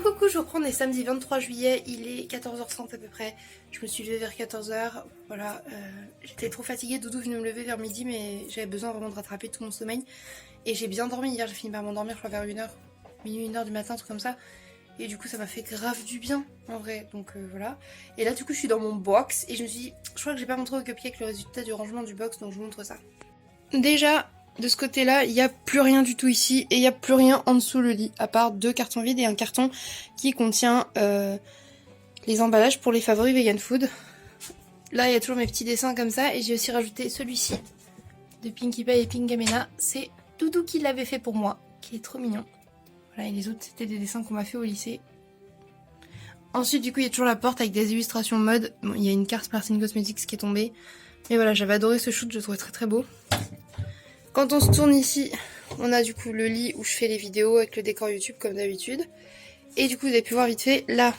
Coucou, je reprends, on est samedi 23 juillet, il est 14h30 à peu près. Je me suis levée vers 14h, voilà, j'étais trop fatiguée, Doudou venait me lever vers midi mais j'avais besoin vraiment de rattraper tout mon sommeil. Et j'ai bien dormi hier, j'ai fini par m'endormir je crois vers 1h, minuit 1h du matin, un truc comme ça. Et du coup ça m'a fait grave du bien en vrai, donc voilà. Et là du coup je suis dans mon box et je me suis dit, je crois que j'ai pas montré au cupcake le résultat du rangement du box, donc je vous montre ça. Déjà, de ce côté-là, il n'y a plus rien du tout ici et il n'y a plus rien en dessous le lit, à part 2 cartons vides et un carton qui contient les emballages pour les favoris vegan food. Là, il y a toujours mes petits dessins comme ça et j'ai aussi rajouté celui-ci de Pinkie Pie et Pinkamena. C'est Doudou qui l'avait fait pour moi, qui est trop mignon. Voilà, et les autres, c'était des dessins qu'on m'a fait au lycée. Ensuite, du coup, il y a toujours la porte avec des illustrations mode. Bon, il y a une carte Martin Cosmetics qui est tombée. Mais voilà, j'avais adoré ce shoot, je le trouvais très très beau. Quand on se tourne ici, on a du coup le lit où je fais les vidéos avec le décor YouTube comme d'habitude. Et du coup, vous avez pu voir vite fait, là,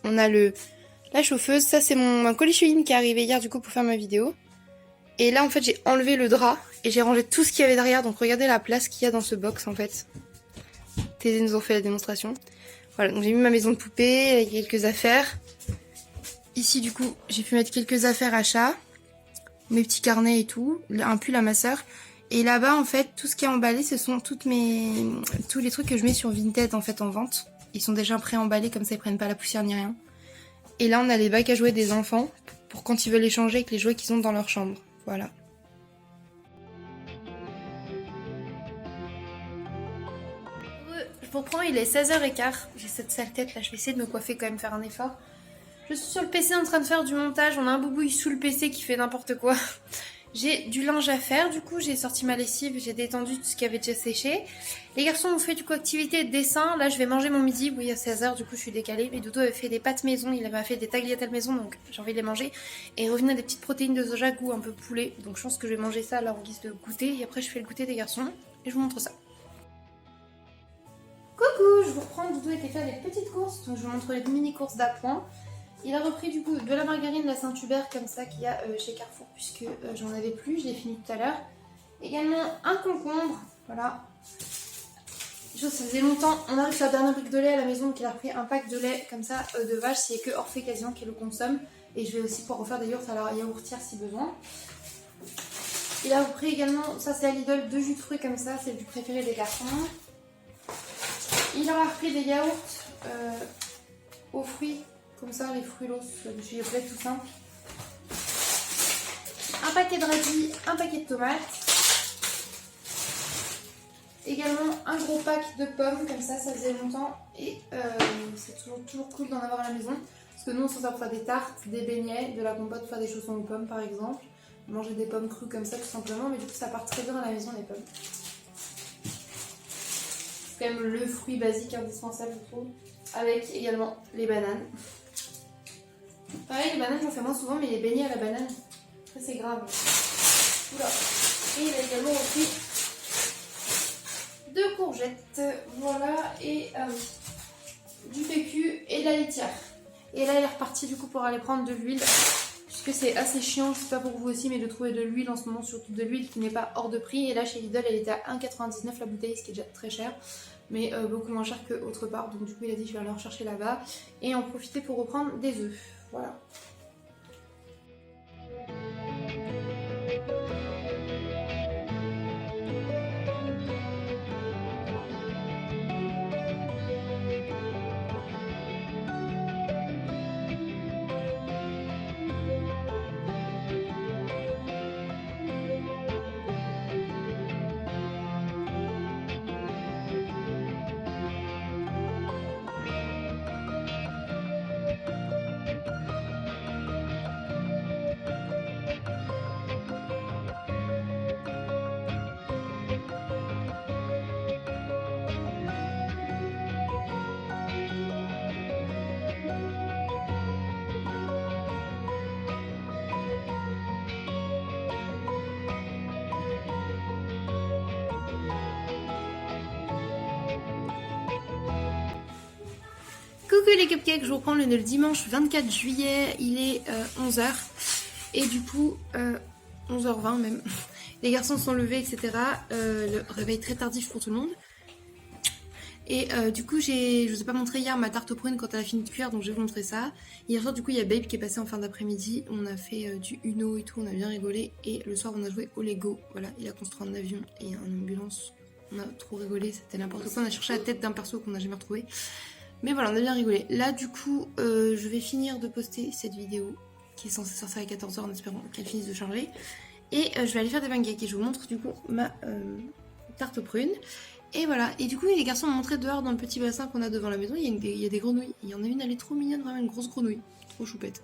on a la chauffeuse. Ça, c'est mon colichevine qui est arrivé hier du coup pour faire ma vidéo. Et là, en fait, j'ai enlevé le drap et j'ai rangé tout ce qu'il y avait derrière. Donc regardez la place qu'il y a dans ce box en fait. Thésée nous ont fait la démonstration. Voilà, donc j'ai mis ma maison de poupée avec quelques affaires. Ici, du coup, j'ai pu mettre quelques affaires à chat. Mes petits carnets et tout. Un pull à ma soeur. Et là-bas, en fait, tout ce qui est emballé, ce sont tous les trucs que je mets sur Vinted en fait en vente. Ils sont déjà pré-emballés, comme ça ils prennent pas la poussière ni rien. Et là, on a les bacs à jouets des enfants pour quand ils veulent échanger avec les jouets qu'ils ont dans leur chambre. Voilà. Je vous reprends, il est 16h15. J'ai cette sale tête là, je vais essayer de me coiffer quand même, faire un effort. Je suis sur le PC en train de faire du montage. On a un boubouille sous le PC qui fait n'importe quoi. J'ai du linge à faire, du coup j'ai sorti ma lessive, j'ai détendu tout ce qui avait déjà séché. Les garçons ont fait du coup activité de dessin, là je vais manger mon midi, oui à 16h du coup je suis décalée. Mais Doudou avait fait des pâtes maison, il m'a fait des tagliatelles maison donc j'ai envie de les manger. Et revenir des petites protéines de soja goût un peu poulet, donc je pense que je vais manger ça là en guise de goûter. Et après je fais le goûter des garçons et je vous montre ça. Coucou, je vous reprends, Doudou était faire des petites courses, donc je vous montre les mini courses d'appoint. Il a repris du coup de la margarine, de la Saint-Hubert comme ça qu'il y a chez Carrefour puisque j'en avais plus, je l'ai fini tout à l'heure. Également un concombre, voilà. Ça faisait longtemps, on arrive sur la dernière brique de lait à la maison donc il a repris un pack de lait comme ça de vache, c'est que Orphée quasiment qui le consomme. Et je vais aussi pouvoir refaire des yaourts à la yaourtière si besoin. Il a repris également, ça c'est à Lidl, 2 jus de fruits comme ça, c'est du préféré des garçons. Il aura repris des yaourts aux fruits. Comme ça, les fruits de chez Yoplait, tout simple. Un paquet de radis, un paquet de tomates. Également un gros pack de pommes, comme ça faisait longtemps. Et c'est toujours cool d'en avoir à la maison. Parce que nous, on s'en sert pour faire des tartes, des beignets, de la compote, pour faire des chaussons aux pommes par exemple. Manger des pommes crues comme ça tout simplement. Mais du coup, ça part très bien à la maison, les pommes. C'est quand même le fruit basique indispensable, je trouve. Avec également les bananes. Pareil, les bananes, j'en fais moins souvent, mais les beignets à la banane, ça c'est grave. Oula. Et il a également repris 2 courgettes, voilà, et du PQ et de la laitière. Et là, il est reparti du coup pour aller prendre de l'huile, puisque c'est assez chiant, je sais pas pour vous aussi, mais de trouver de l'huile en ce moment, surtout de l'huile qui n'est pas hors de prix. Et là, chez Lidl, elle était à 1,99 la bouteille, ce qui est déjà très cher. Mais beaucoup moins cher qu'autre part, donc du coup il a dit je vais aller en chercher là-bas et en profiter pour reprendre des œufs, voilà. Coucou les cupcakes, je vous reprends le dimanche 24 juillet, il est 11h et du coup 11h20 même, les garçons sont levés etc, le réveil très tardif pour tout le monde. Et du coup, je vous ai pas montré hier ma tarte aux prunes quand elle a fini de cuire, donc je vais vous montrer ça. Hier soir, du coup, il y a Babe qui est passé en fin d'après-midi. On a fait du Uno et tout, on a bien rigolé. Et le soir, on a joué au Lego. Voilà, il a construit un avion et une ambulance. On a trop rigolé, c'était n'importe quoi. On a cherché la tête d'un perso qu'on n'a jamais retrouvé. Mais voilà, on a bien rigolé. Là, du coup, je vais finir de poster cette vidéo qui est censée sortir à 14h en espérant qu'elle finisse de charger. Et je vais aller faire des pancakes et je vous montre du coup ma tarte aux prunes. Et voilà, et du coup les garçons m'ont montré dehors dans le petit bassin qu'on a devant la maison, il y a des grenouilles. Il y en a une, elle est trop mignonne, vraiment une grosse grenouille, trop choupette.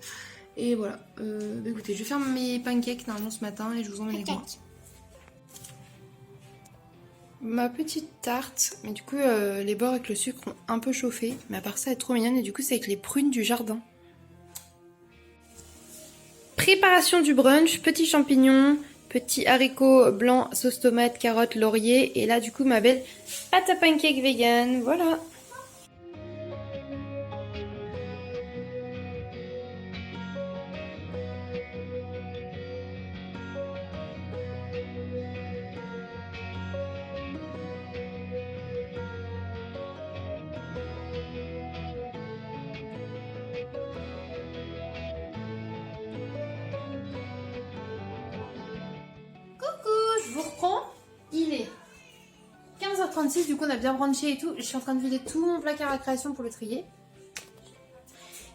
Et voilà, bah écoutez, je vais faire mes pancakes normalement ce matin et je vous emmène avec moi. Ma petite tarte, mais du coup les bords avec le sucre ont un peu chauffé, mais à part ça elle est trop mignonne et du coup c'est avec les prunes du jardin. Préparation du brunch, petits champignons, petits haricots blancs, sauce tomate, carottes, laurier. Et là, du coup, ma belle pâte à pancake vegan. Voilà. Coucou, je vous reprends. Il est 15h36, du coup on a bien brunché et tout. Je suis en train de vider tout mon placard à création pour le trier.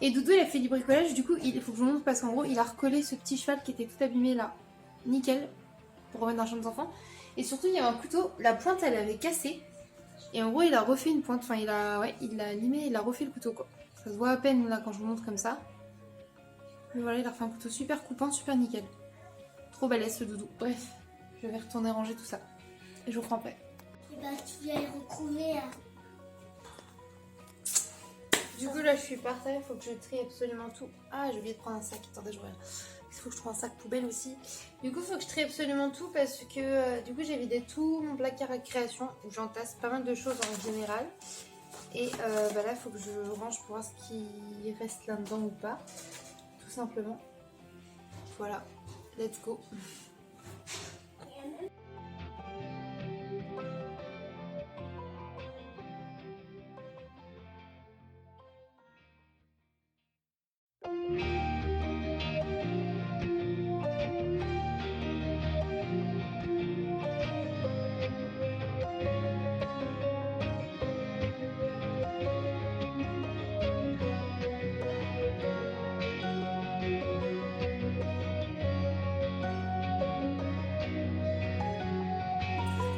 Et Doudou il a fait du bricolage, du coup il faut que je vous montre parce qu'en gros il a recollé ce petit cheval qui était tout abîmé là. Nickel, pour remettre dans la chambre des enfants. Et surtout il y a un couteau, la pointe elle avait cassé. Et en gros il a refait une pointe, enfin il l'a limé, il a refait le couteau quoi. Ça se voit à peine là quand je vous montre comme ça. Mais voilà, il a refait un couteau super coupant, super nickel. Trop balèze ce Doudou. Bref, je vais retourner ranger tout ça. Et je vous reprends après. Et bah tu vas y recouvrir. Du coup là je suis par terre, il faut que je trie absolument tout. Ah j'ai oublié de prendre un sac, attendez je reviens. Il faut que je trouve un sac poubelle aussi. Du coup il faut que je trie absolument tout parce que du coup j'ai vidé tout mon placard à création où j'entasse pas mal de choses en général. Et bah là il faut que je range pour voir ce qui reste là-dedans ou pas. Tout simplement. Voilà, let's go.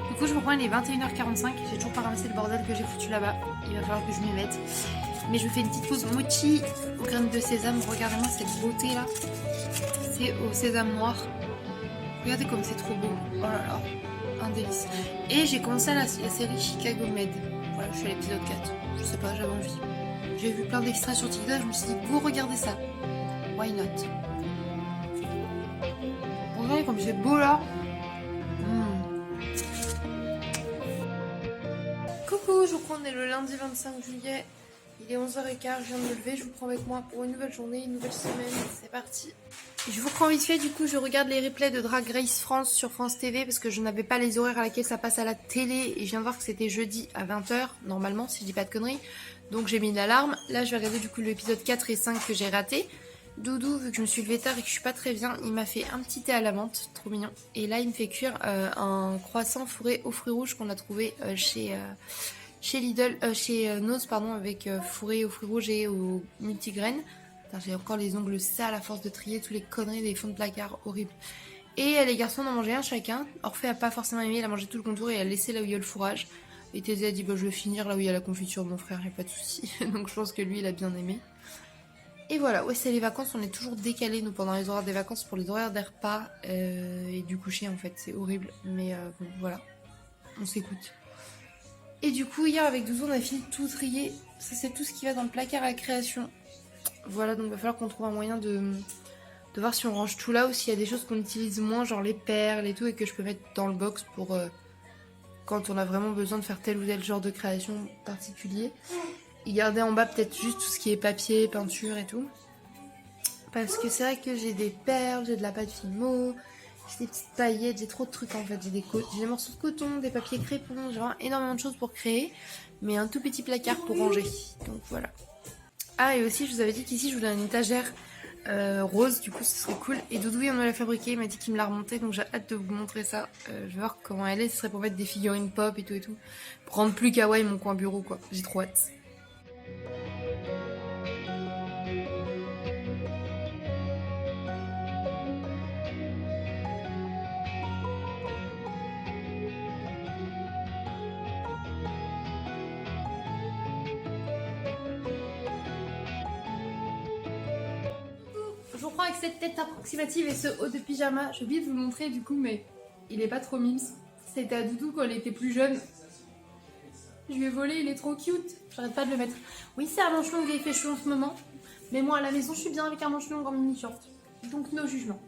Du coup je reprends, il est 21h45, j'ai toujours pas ramassé le bordel que j'ai foutu là-bas. Il va falloir que je m'y mette. Mais je fais une petite pause mochi aux graines de sésame. Regardez-moi cette beauté là. C'est au sésame noir. Regardez comme c'est trop beau. Oh là là, un délice. Et j'ai commencé la série Chicago Med. Voilà, je suis à l'épisode 4. Je sais pas, j'avais envie. J'ai vu plein d'extraits sur TikTok, je me suis dit, go regardez ça. Why not? Regardez comme c'est beau là. Coucou, je vous prends, on est le lundi 25 juillet. Il est 11h15, je viens de me lever, je vous prends avec moi pour une nouvelle journée, une nouvelle semaine, c'est parti. Je vous prends vite fait, du coup je regarde les replays de Drag Race France sur France TV parce que je n'avais pas les horaires à laquelle ça passe à la télé et je viens de voir que c'était jeudi à 20h, normalement si je dis pas de conneries. Donc j'ai mis l'alarme, là je vais regarder du coup l'épisode 4 et 5 que j'ai raté. Doudou, vu que je me suis levée tard et que je suis pas très bien, il m'a fait un petit thé à la menthe, trop mignon. Et là il me fait cuire un croissant fourré aux fruits rouges qu'on a trouvé chez Lidl, chez Noz pardon, avec fourré aux fruits rouges et aux multigraines. J'ai encore les ongles sales à force de trier tous les conneries des fonds de placard horribles. Et les garçons en ont mangé un chacun. Orphée a pas forcément aimé, il a mangé tout le contour et il a laissé là où il y a le fourrage. Et Thésée a dit bah, je vais finir là où il y a la confiture de mon frère, y a pas de souci. Donc je pense que lui il a bien aimé. Et voilà, ouais c'est les vacances, on est toujours décalés nous pendant les horaires des vacances pour les horaires des repas et du coucher en fait, c'est horrible. Mais bon voilà, on s'écoute. Et du coup hier avec Doudou on a fini de tout trier. Ça c'est tout ce qui va dans le placard à la création. Voilà, donc il va falloir qu'on trouve un moyen de voir si on range tout là ou s'il y a des choses qu'on utilise moins, genre les perles et tout, et que je peux mettre dans le box pour quand on a vraiment besoin de faire tel ou tel genre de création particulier. Et garder en bas peut-être juste tout ce qui est papier, peinture et tout. Parce que c'est vrai que j'ai des perles, j'ai de la pâte Fimo, J'ai des petites paillettes, j'ai trop de trucs en fait. J'ai des morceaux de coton, des papiers crépons, j'ai vraiment énormément de choses pour créer. Mais un tout petit placard pour ranger. Donc voilà. Ah, et aussi, je vous avais dit qu'ici, je voulais une étagère rose, du coup, ce serait cool. Et Doudou, il me l'a fabriqué, il m'a dit qu'il me l'a remonté, donc j'ai hâte de vous montrer ça. Je vais voir comment elle est, ce serait pour mettre des figurines pop et tout et tout. Pour rendre plus kawaii mon coin bureau, quoi. J'ai trop hâte. Je vous prends avec cette tête approximative et ce haut de pyjama. J'ai oublié de vous le montrer du coup, mais il est pas trop mimes. C'était à Doudou quand il était plus jeune. Je lui ai volé, il est trop cute. J'arrête pas de le mettre. Oui, c'est un manche long et il fait chaud en ce moment. Mais moi à la maison, je suis bien avec un manche long en mini short. Donc, no jugement.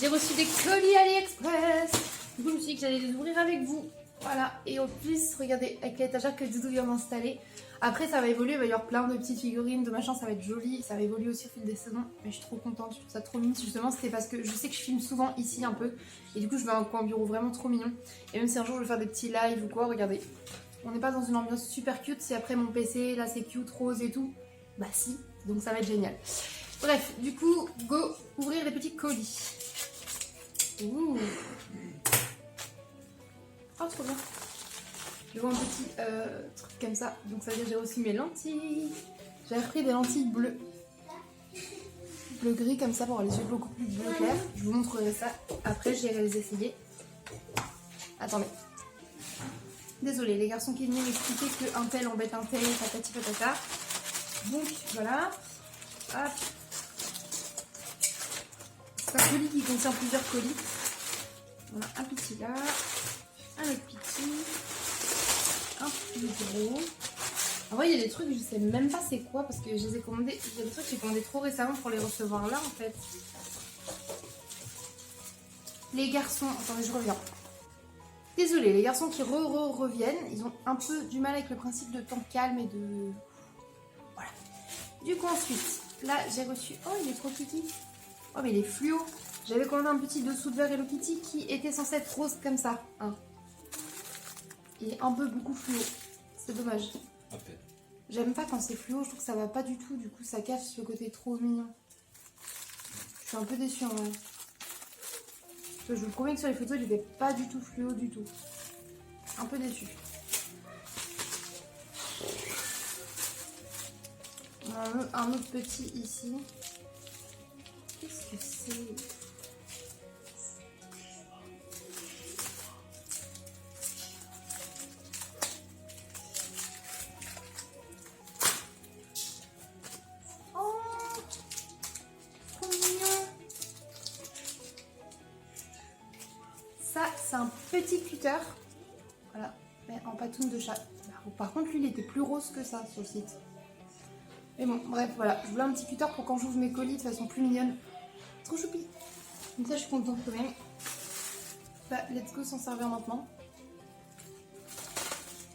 J'ai reçu des colis AliExpress. Du coup, je me suis dit que j'allais les ouvrir avec vous. Voilà. Et en plus, regardez, avec l'étagère que Doudou vient d'installer. Après, ça va évoluer. Il va y avoir plein de petites figurines, de machin. Ça va être joli. Ça va évoluer aussi au fil des saisons. Mais je suis trop contente. Je trouve ça trop mignon. Justement, c'était parce que je sais que je filme souvent ici un peu. Et du coup, je veux un coin bureau vraiment trop mignon. Et même si un jour je veux faire des petits lives ou quoi, regardez. On n'est pas dans une ambiance super cute. C'est après mon PC. Là, c'est cute, rose et tout. Bah si. Donc, ça va être génial. Bref, du coup, go ouvrir les petits colis. Ouh. Oh, trop bien. Je vois un petit truc comme ça. Donc ça veut dire que j'ai reçu mes lentilles. J'ai repris des lentilles bleues. Bleu gris comme ça pour avoir les yeux beaucoup plus bleu clair. Je vous montrerai ça. Après, j'irai les essayer. Attendez. Désolée, les garçons qui venaient m'expliquer qu'un tel embête un tel, patati patata. Donc voilà. Hop. C'est un colis qui contient plusieurs colis. On a un petit là, un autre petit, un plus gros. En vrai, il y a des trucs, je sais même pas c'est quoi parce que je les ai commandés. Il y a des trucs que j'ai commandés trop récemment pour les recevoir là en fait. Les garçons, attendez, je reviens. Désolée, les garçons qui reviennent, ils ont un peu du mal avec le principe de temps calme et de. Voilà. Du coup, ensuite, là j'ai reçu. Oh, il est trop petit. Oh, mais il est fluo. J'avais commandé un petit dessous de verre Hello Kitty qui était censé être rose comme ça. Hein. Il est un peu beaucoup fluo. C'est dommage. Okay. J'aime pas quand c'est fluo, je trouve que ça va pas du tout. Du coup, ça cache le côté trop mignon. Je suis un peu déçue en vrai. Parce que je vous promets que sur les photos, il était pas du tout fluo du tout. Un peu déçue. On a un autre petit ici. Qu'est-ce que c'est ? Ça, c'est un petit cutter. Voilà, mais en patoune de chat. Par contre, lui, il était plus rose que ça sur le site. Mais bon, bref, voilà. Je voulais un petit cutter pour quand j'ouvre mes colis de façon plus mignonne. Trop choupi. Donc ça, je suis contente quand même. Bah, let's go s'en servir maintenant.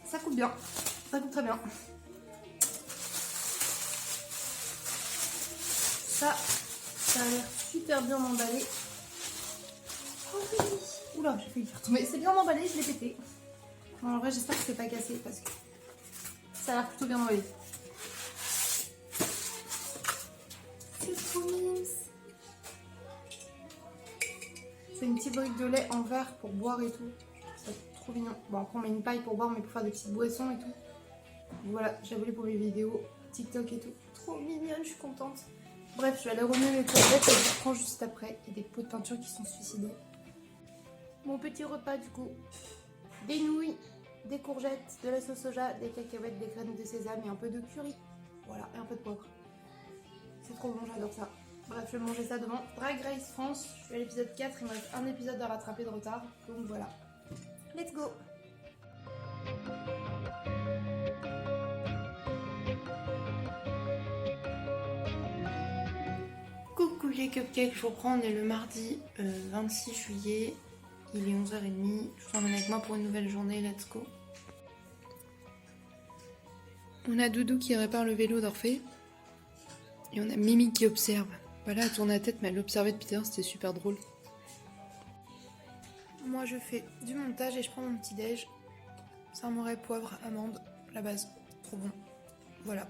Ça coupe bien. Ça coupe très bien. Ça a l'air super bien emballé. Oh oui. Oula, j'ai failli faire tomber. C'est bien emballé, je l'ai pété. Bon, en vrai, j'espère que c'est pas cassé parce que ça a l'air plutôt bien emballé. C'est trop mignon. C'est une petite brique de lait en verre pour boire et tout. C'est trop mignon. Bon, après, on met une paille pour boire, mais pour faire des petites boissons et tout. Voilà, j'ai volé pour mes vidéos TikTok et tout. Trop mignonne, je suis contente. Bref, je vais aller remuer mes toilettes et je vous reprends juste après. Il y a des pots de peinture qui sont suicidés. Mon petit repas du coup. Des nouilles, des courgettes, de la sauce soja, des cacahuètes, des graines de sésame et un peu de curry. Voilà, et un peu de poivre. C'est trop bon, j'adore ça. Bref, je vais manger ça devant Drag Race France. Je suis à l'épisode 4, il me reste un épisode à rattraper de retard. Donc voilà. Let's go! Coucou les cupcakes, je vous reprends, on est le mardi 26 juillet. Il est 11h30, je vous emmène avec moi pour une nouvelle journée, let's go. On a Doudou qui répare le vélo d'Orphée. Et on a Mimi qui observe. Voilà, elle tourne la tête, mais elle l'observait depuis tout à l'heure, c'était super drôle. Moi je fais du montage et je prends mon petit déj. Saint-Moré, poivre, amande, la base. Trop bon. Voilà.